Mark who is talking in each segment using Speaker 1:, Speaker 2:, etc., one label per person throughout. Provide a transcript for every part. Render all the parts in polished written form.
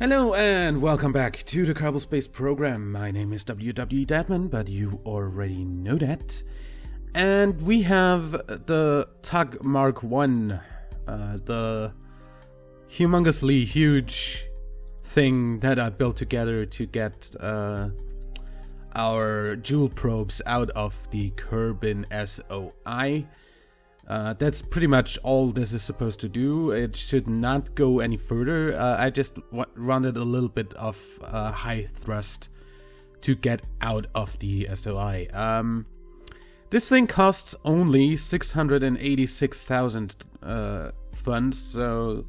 Speaker 1: Hello and welcome back to the Kerbal Space Program. My name is WWEdeadman, but you already know that. And we have the Tug Mark 1, the humongously huge thing that I built together to get our jewel probes out of the Kerbin SOI. That's pretty much all this is supposed to do. It should not go any further. I just wanted a little bit of high thrust to get out of the SOI. This thing costs only 686,000 funds, so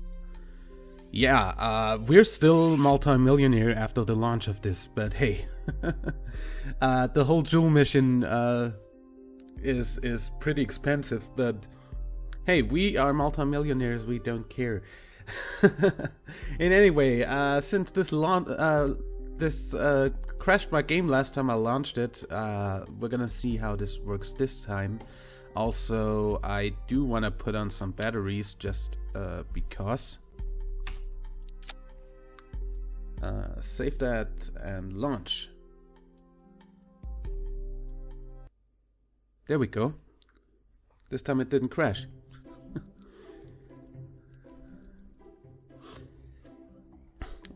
Speaker 1: yeah, we're still multi-millionaire after the launch of this, but hey, the whole jewel mission is pretty expensive, but hey, we are multi-millionaires, we don't care. In any way, since this crashed my game last time I launched it, we're gonna see how this works this time. Also, I do want to put on some batteries just because. Save that and launch. There we go. This time it didn't crash.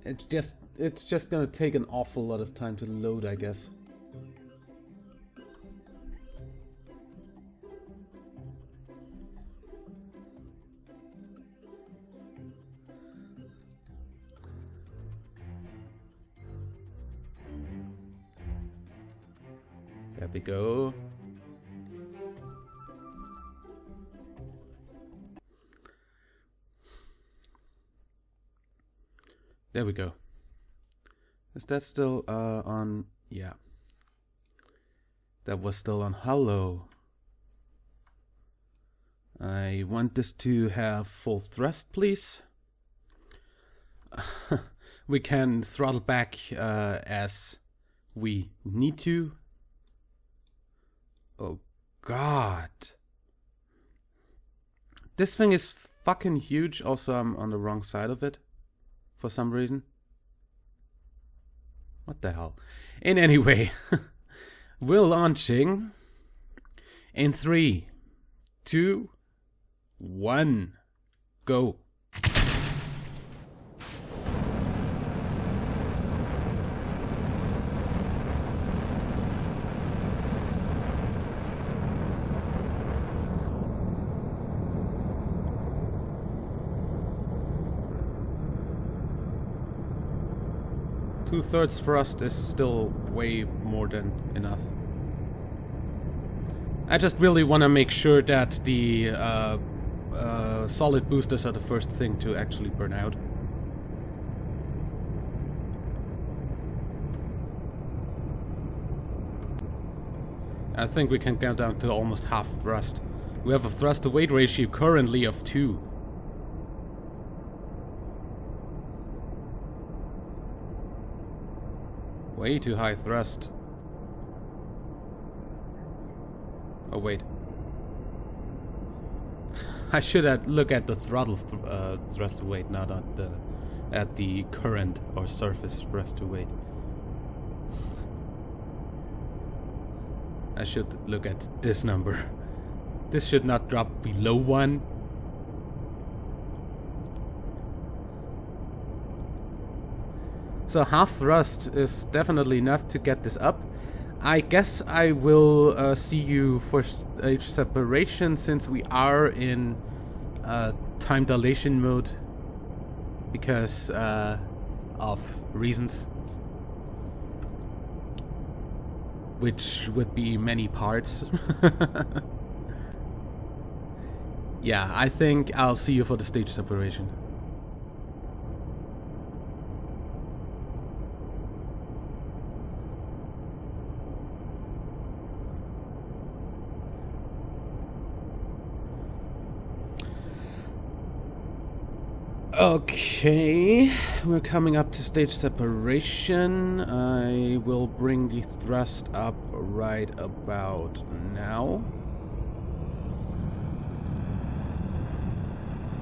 Speaker 1: It's just gonna take an awful lot of time to load, I guess. There we go. There we go. Is that still on? Yeah. That was still on hello. I want this to have full thrust, please. We can throttle back as we need to. Oh God. This thing is fucking huge. Also, I'm on the wrong side of it. For some reason. What the hell? In any way, we're launching in 3, 2, 1, go. Two-thirds thrust is still way more than enough. I just really want to make sure that the solid boosters are the first thing to actually burn out. I think we can get down to almost half thrust. We have a thrust-to-weight ratio currently of 2. Way too high thrust. Oh wait. I should look at the throttle thrust to weight, not at the current or surface thrust to weight. I should look at this number. This should not drop below 1. So half thrust is definitely enough to get this up. I guess I will see you for stage separation since we are in time dilation mode because of reasons, which would be many parts. Yeah, I think I'll see you for the stage separation. Okay, we're coming up to stage separation. I will bring the thrust up right about now.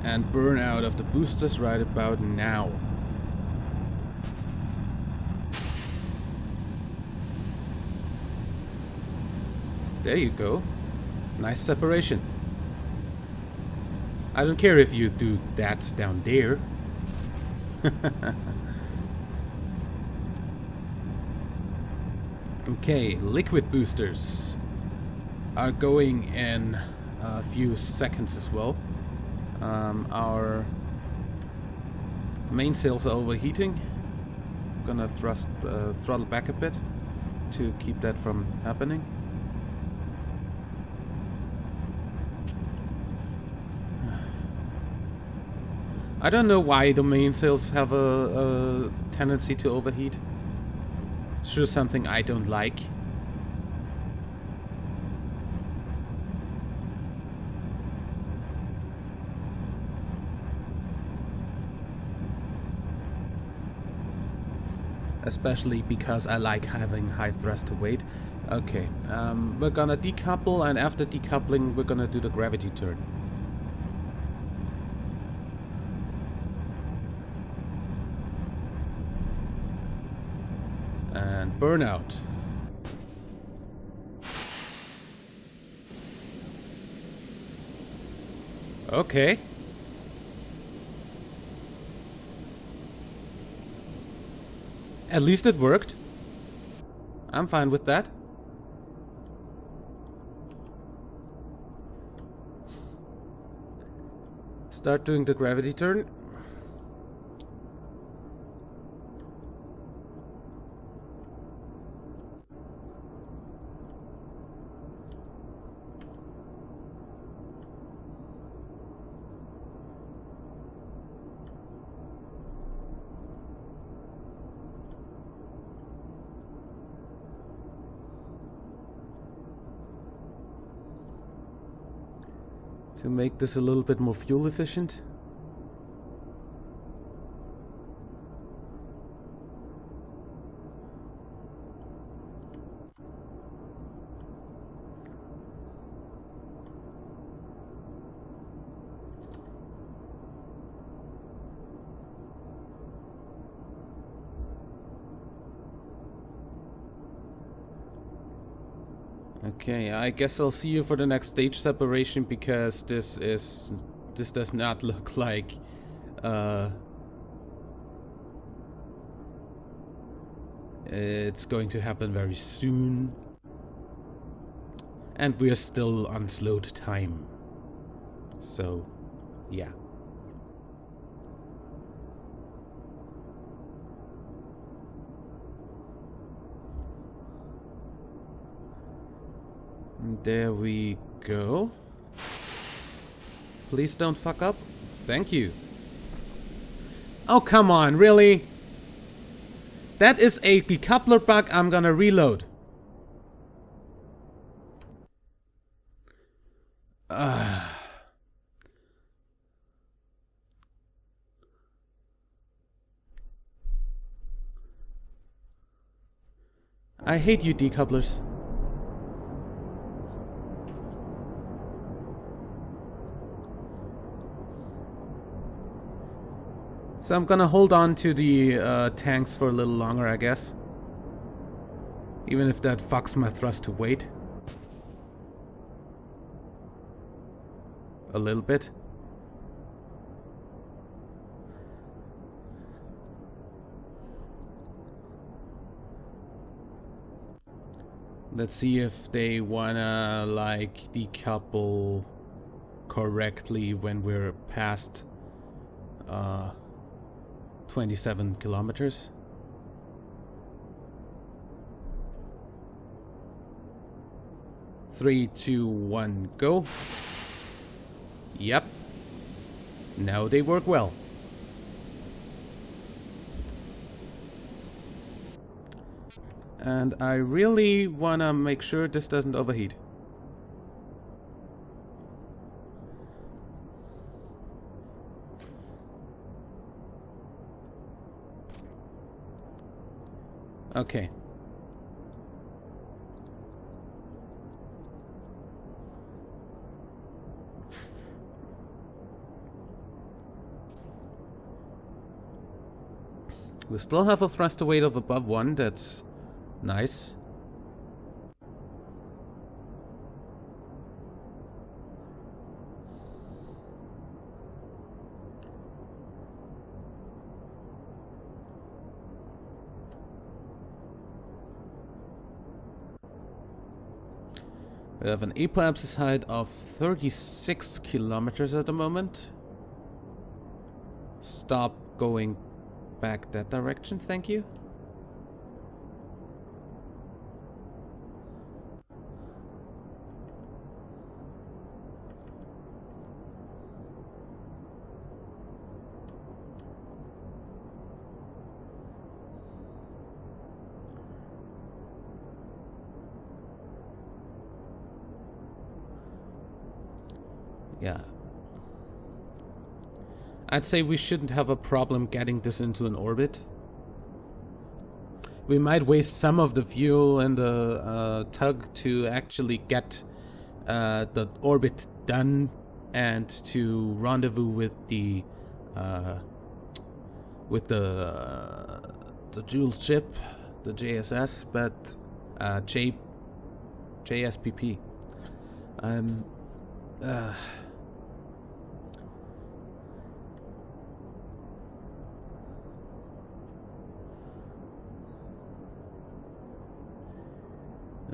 Speaker 1: And burn out of the boosters right about now. There you go. Nice separation. I don't care if you do that down there. Okay, liquid boosters are going in a few seconds as well. Our mainsails are overheating. Gonna throttle back a bit to keep that from happening. I don't know why the mainsails have a tendency to overheat. It's just something I don't like. Especially because I like having high thrust to weight. Okay, we're gonna decouple, and after decoupling we're gonna do the gravity turn. And burnout. Okay. At least it worked. I'm fine with that. Start doing the gravity turn. To make this a little bit more fuel efficient. Okay, I guess I'll see you for the next stage separation, because this does not look like it's going to happen very soon. And we're still on slowed time. So, yeah. There we go. Please don't fuck up. Thank you. Oh, come on, really? That is a decoupler bug. I'm gonna reload. I hate you, decouplers. So I'm gonna hold on to the tanks for a little longer, I guess. Even if that fucks my thrust to weight. A little bit. Let's see if they wanna, like, decouple correctly when we're past 27 kilometers. Three, two, one, go. Yep. Now they work well. And I really wanna make sure this doesn't overheat. Okay. We still have a thruster weight of above 1, that's nice. We have an apoapsis height of 36 kilometers at the moment. Stop going back that direction, thank you. Yeah. I'd say we shouldn't have a problem getting this into an orbit. We might waste some of the fuel and the tug to actually get the orbit done and to rendezvous with the Jules ship, the JSS, but JSPP.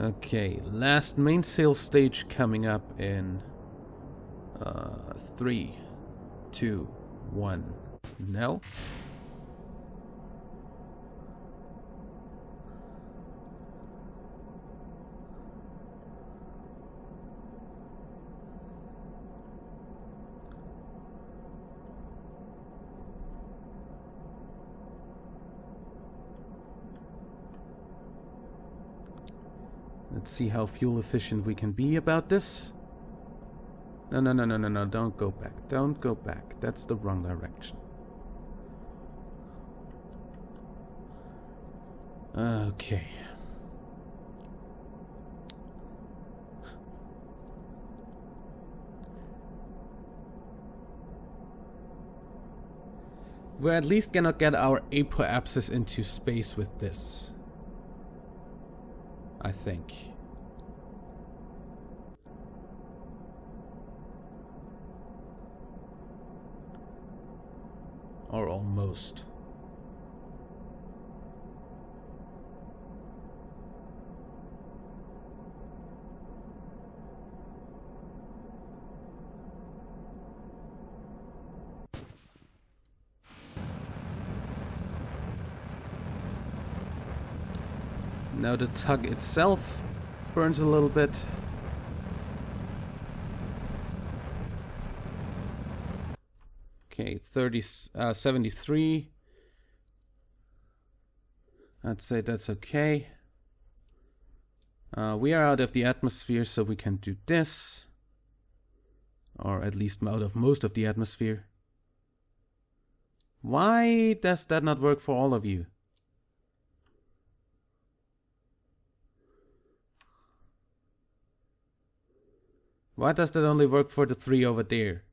Speaker 1: Okay, last mainsail stage coming up in 3, 2, 1, now. Let's see how fuel efficient we can be about this. No, don't go back. Don't go back. That's the wrong direction. Okay. We're at least gonna get our apoapsis into space with this, I think. Or almost. Now the tug itself burns a little bit. Okay, 73. I'd say that's okay. We are out of the atmosphere, so we can do this. Or at least out of most of the atmosphere. Why does that not work for all of you? Why does that only work for the 3 over there?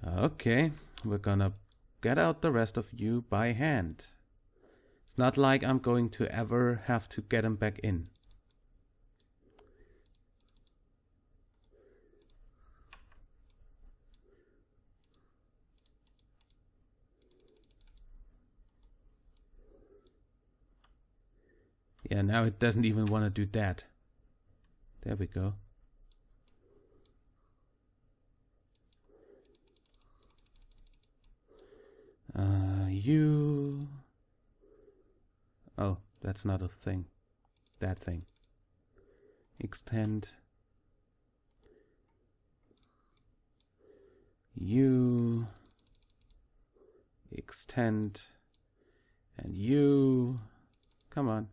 Speaker 1: Okay, we're gonna get out the rest of you by hand. It's not like I'm going to ever have to get them back in. Yeah, now it doesn't even want to do that. There we go. You... Oh, that's not a thing. That thing. Extend. You... Extend. And you... Come on.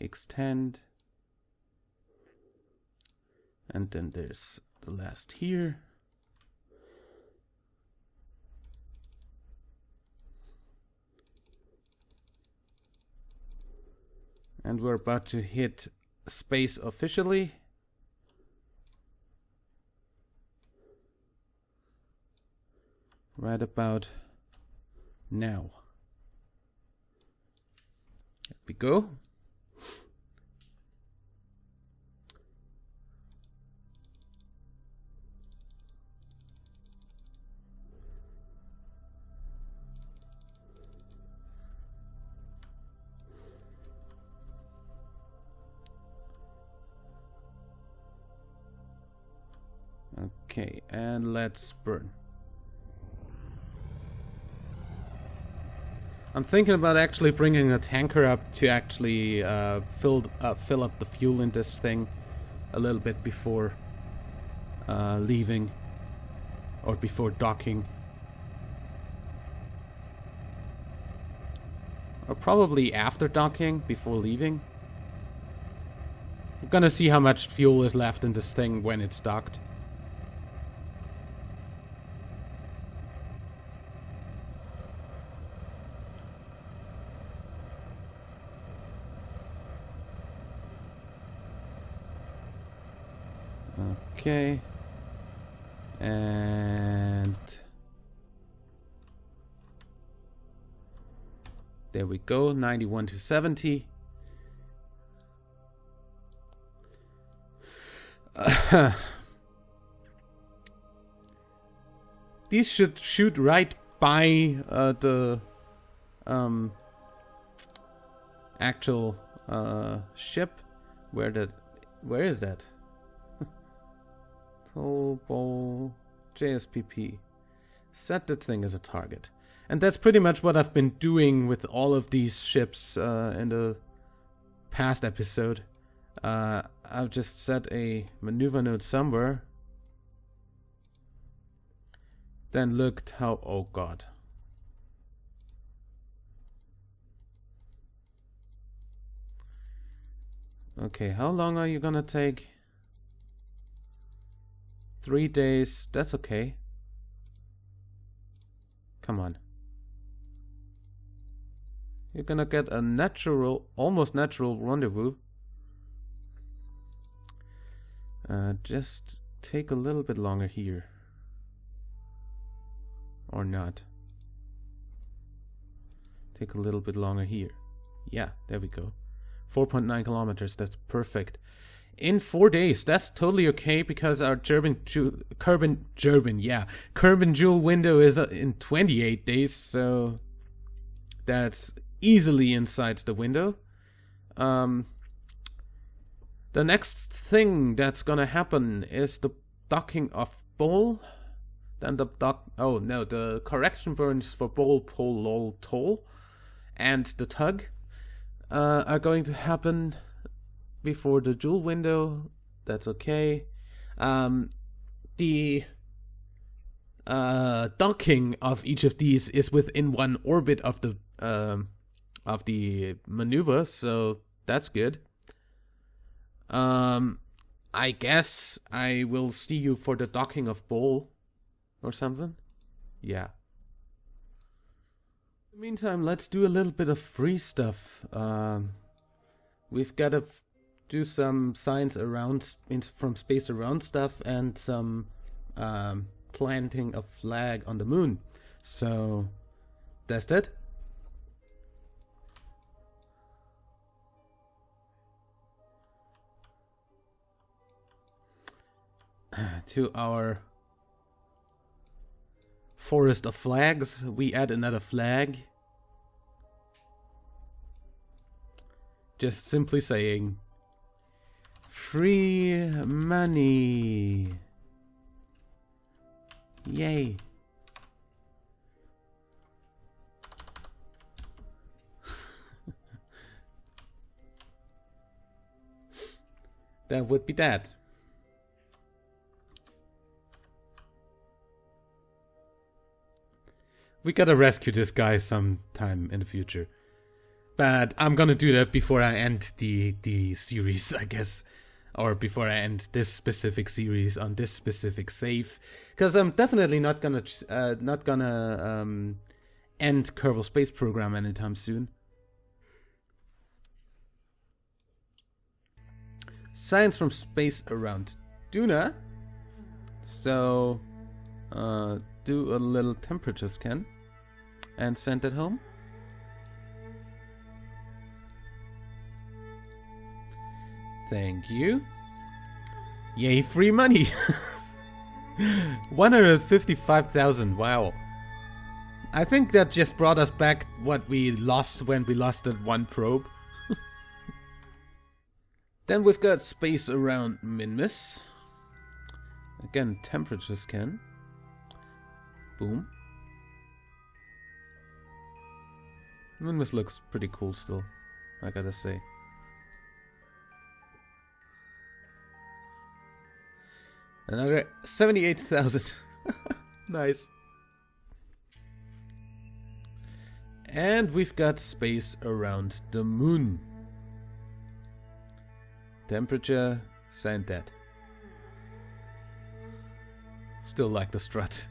Speaker 1: Extend. And then there's the last here. And we're about to hit space officially. Right about now. Here we go. Okay, and let's burn. I'm thinking about actually bringing a tanker up to actually fill up the fuel in this thing a little bit before leaving or before docking. Or probably after docking, before leaving. I'm gonna see how much fuel is left in this thing when it's docked. Okay. And there we go, 91 to 70. These should shoot right by the actual ship. Where is that? Kerbal JSPP. Set that thing as a target. And that's pretty much what I've been doing with all of these ships in the past episode. I've just set a maneuver node somewhere. Then looked how... oh god. Okay, how long are you gonna take? 3 days, that's okay. Come on. You're gonna get a natural, almost natural rendezvous. Just take a little bit longer here. Or not. Take a little bit longer here. Yeah, there we go. 4.9 kilometers, that's perfect. In 4 days, that's totally okay because our Kerbal Joule window is in 28 days, so that's easily inside the window. The next thing that's gonna happen is the docking of Bull. Then the correction burns for Bull, Pole, Lol, Toll, and the tug are going to happen before the Joule window. That's okay. The docking of each of these is within one orbit of the maneuver, so that's good. I guess I will see you for the docking of Bull or something. Yeah. In the meantime, let's do a little bit of free stuff. We've got to do some science around from space around stuff and some planting a flag on the moon. So that's it. To our forest of flags, we add another flag. Just simply saying, free money. Yay. That would be that. We gotta rescue this guy sometime in the future. But I'm gonna do that before I end the series, I guess. Or before I end this specific series on this specific save. Because I'm definitely not gonna end Kerbal Space Program anytime soon. Science from space around Duna. So, do a little temperature scan and send it home. Thank you. Yay, free money. 155,000. Wow. I think that just brought us back what we lost when we lost that one probe. Then we've got space around Minmus. Again, temperature scan. Boom. This looks pretty cool still, I gotta say. Another 78,000. Nice. And we've got space around the moon. Temperature, sand that. Still like the strut.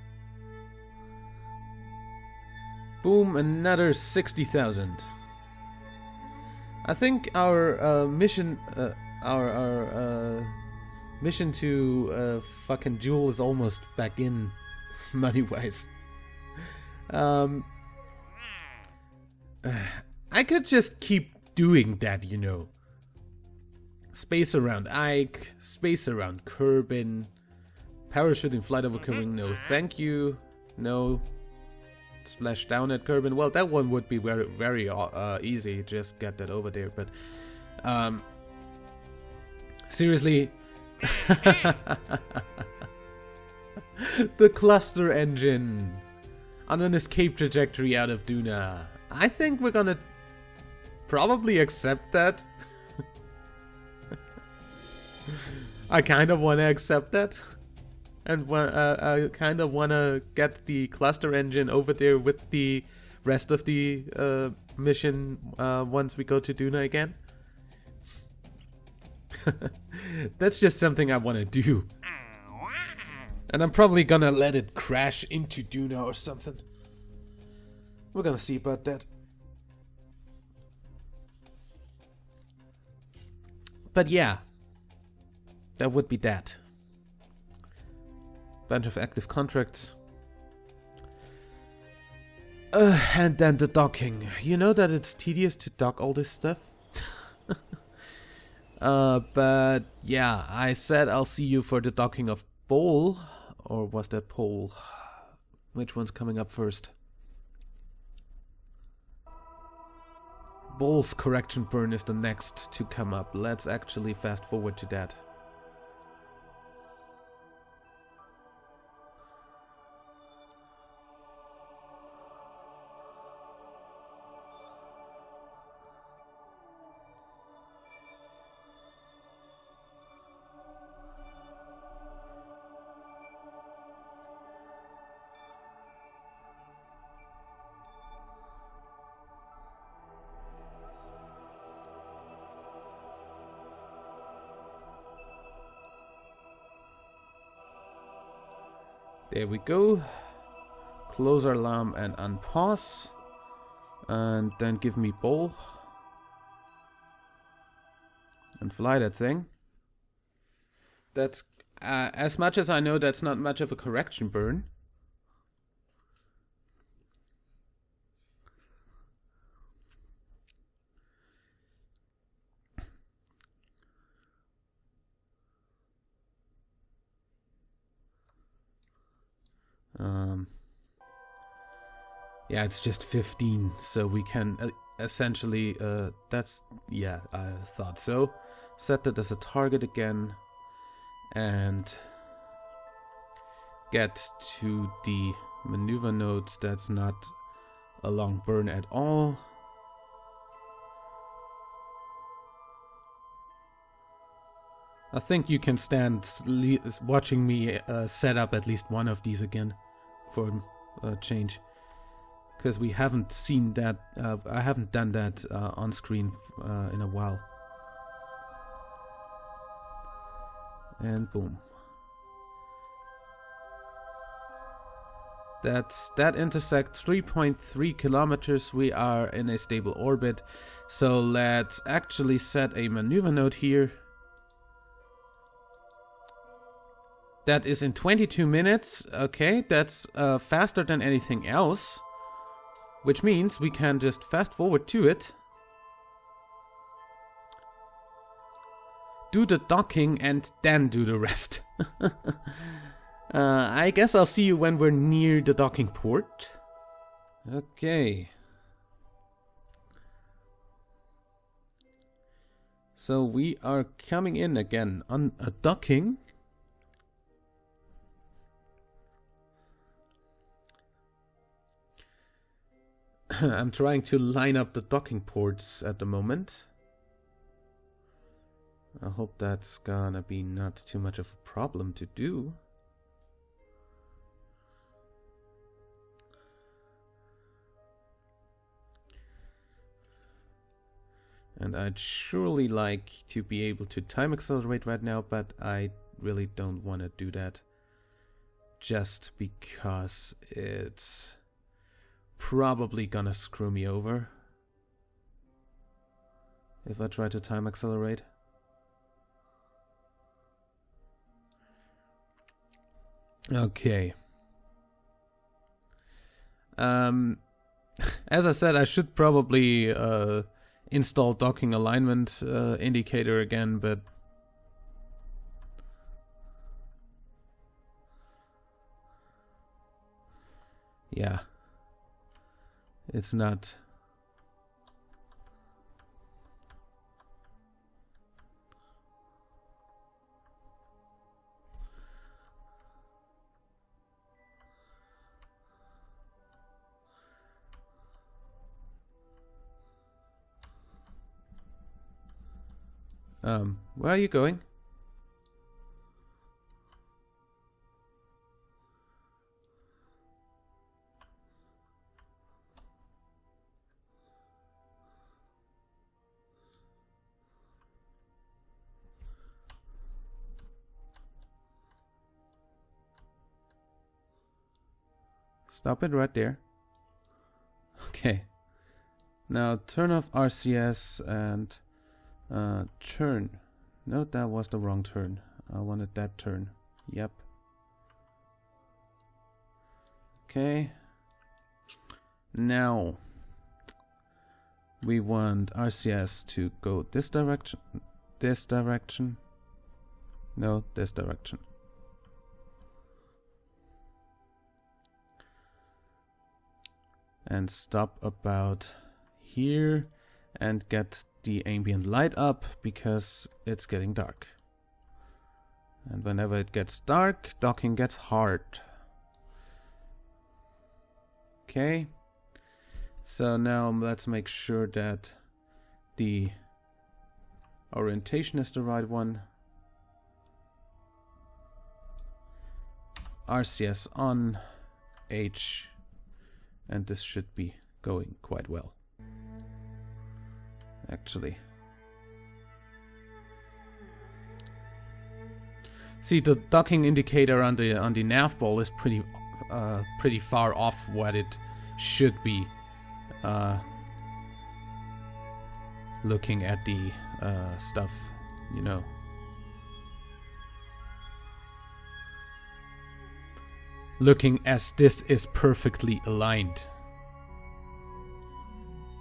Speaker 1: Boom, another 60,000. I think our mission to fucking Jewel is almost back in money-wise. I could just keep doing that, you know. Space around Ike, space around Kerbin, parachuting flight over Kerbin, no thank you, no. Splash down at Kerbin, well that one would be very, very easy, just get that over there, but seriously. The cluster engine on an escape trajectory out of Duna. I think we're gonna probably accept that. I kind of want to accept that. And I kind of want to get the cluster engine over there with the rest of the mission once we go to Duna again. That's just something I want to do. And I'm probably gonna let it crash into Duna or something. We're gonna see about that. But yeah, that would be that. Bunch of active contracts. And then the docking. You know that it's tedious to dock all this stuff? But yeah, I said I'll see you for the docking of Bowl. Or was that Pole? Which one's coming up first? Bowl's correction burn is the next to come up. Let's actually fast forward to that. There we go. Close our alarm and unpause. And then give me Bowl. And fly that thing. That's, as much as I know, that's not much of a correction burn. Yeah, it's just 15, so we can essentially, that's, yeah, I thought so. Set that as a target again, and get to the maneuver node. That's not a long burn at all. I think you can stand watching me set up at least one of these again for a change. Because we haven't seen that, I haven't done that on screen in a while. And boom. That intersects 3.3 kilometers. We are in a stable orbit. So let's actually set a maneuver node here. That is in 22 minutes. Okay, that's faster than anything else. Which means we can just fast forward to it. Do the docking and then do the rest. I guess I'll see you when we're near the docking port. Okay. So we are coming in again on a docking. I'm trying to line up the docking ports at the moment. I hope that's gonna be not too much of a problem to do. And I'd surely like to be able to time accelerate right now, but I really don't want to do that. Just because it's probably gonna screw me over if I try to time accelerate. Okay. As I said, I should probably install docking alignment indicator again, but yeah, it's not. Where are you going? Stop it right there. Okay. Now turn off RCS and turn. No, that was the wrong turn. I wanted that turn. Yep. Okay. Now we want RCS to go this direction. This direction. No, this direction. And stop about here and get the ambient light up because it's getting dark. And whenever it gets dark, docking gets hard. Okay. So now let's make sure that the orientation is the right one. RCS on, H, and this should be going quite well. Actually. See, the docking indicator on the nav ball is pretty far off what it should be. Looking at the stuff, you know. Looking as this is perfectly aligned.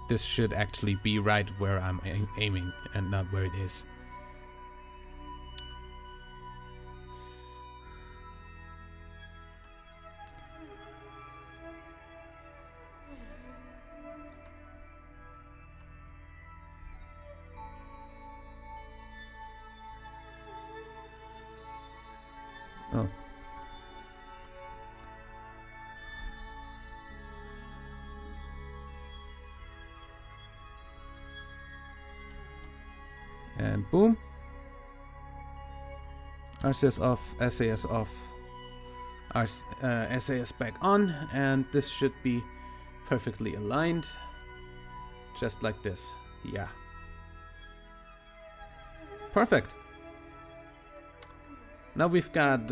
Speaker 1: This should actually be right where I'm aiming and not where it is. Oh. And boom. RCS off, SAS off, SAS back on, and this should be perfectly aligned. Just like this. Yeah. Perfect. Now we've got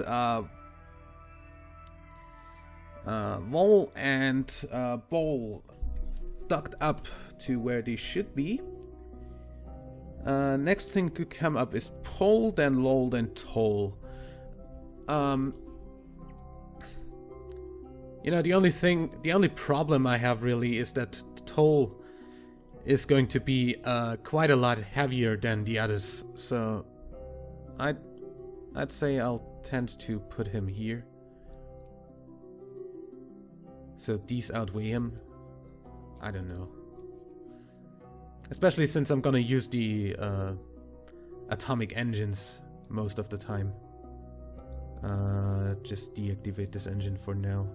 Speaker 1: Vol and Bowl docked up to where they should be. Next thing to come up is Pole, then Lol, then Toll. You know, the only problem I have really is that Toll is going to be quite a lot heavier than the others. So I'd say I'll tend to put him here. So these outweigh him. I don't know. Especially since I'm gonna use the atomic engines most of the time. Just deactivate this engine for now.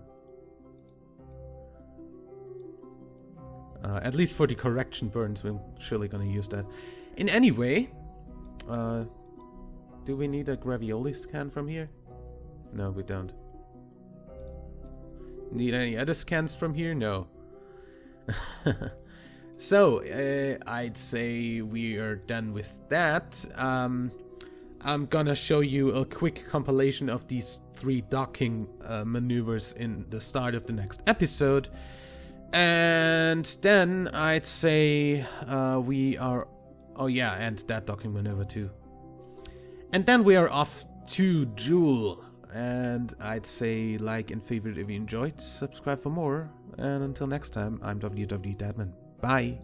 Speaker 1: At least for the correction burns, we're surely gonna use that. In any way, do we need a gravioli scan from here? No, we don't. Need any other scans from here? No. So, I'd say we are done with that. I'm gonna show you a quick compilation of these 3 docking maneuvers in the start of the next episode. And then I'd say we are... Oh yeah, and that docking maneuver too. And then we are off to Joule. And I'd say like and favorite if you enjoyed, subscribe for more. And until next time, I'm WWEdeadman. Bye.